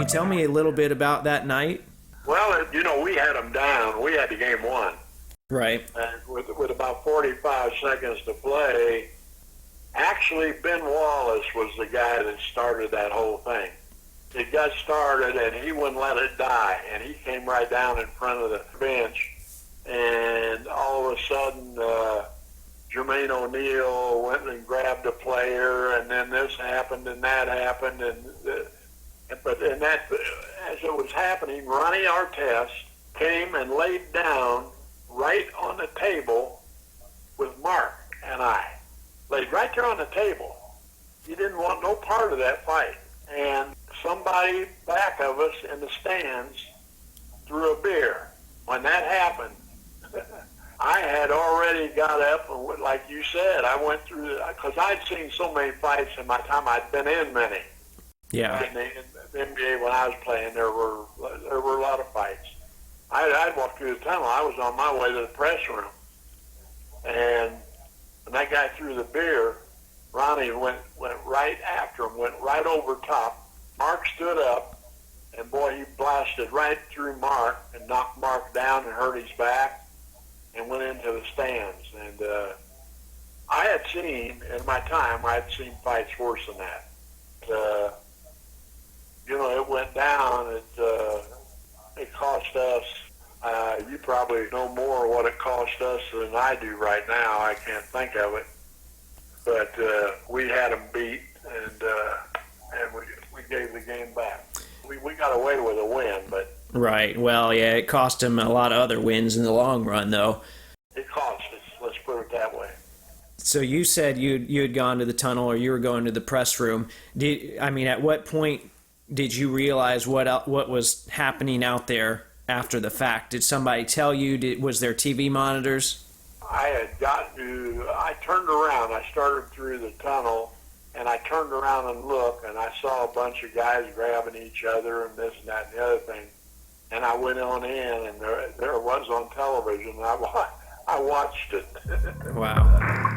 tell me a little bit about that night? Well, we had them down. We had the game won. Right. And with about 45 seconds to play, actually Ben Wallace was the guy that started that whole thing. It got started, and he wouldn't let it die. And he came right down in front of the bench. And all of a sudden, Jermaine O'Neal went and grabbed a player, and then this happened and that happened. But as it was happening, Ronnie Artest came and laid down right on the table with Mark and I. Laid right there on the table. He didn't want no part of that fight. And somebody back of us in the stands threw a beer. When that happened, I had already got up, and like you said, I went through, because I'd seen so many fights in my time. I'd been in many. Yeah. In the NBA when I was playing, there were a lot of fights. I'd walk through the tunnel. I was on my way to the press room. And when that guy threw the beer, Ronnie went right after him, went right over top. Mark stood up, and boy, he blasted right through Mark and knocked Mark down and hurt his back and went into the stands. And I had seen, in my time, I had seen fights worse than that. It went down. It cost us, you probably know more what it cost us than I do right now. I can't think of it. But we had them beat, and we gave the game back. We got away with a win, but... Right. Well, yeah, it cost him a lot of other wins in the long run, though. It cost us, let's put it that way. So you said you had gone to the tunnel, or you were going to the press room. At what point did you realize what was happening out there after the fact? Did somebody tell you? Was there TV monitors? I turned around. I started through the tunnel, and I turned around and looked, and I saw a bunch of guys grabbing each other and this and that and the other thing. And I went on in, and there it was on television, and I watched it. Wow.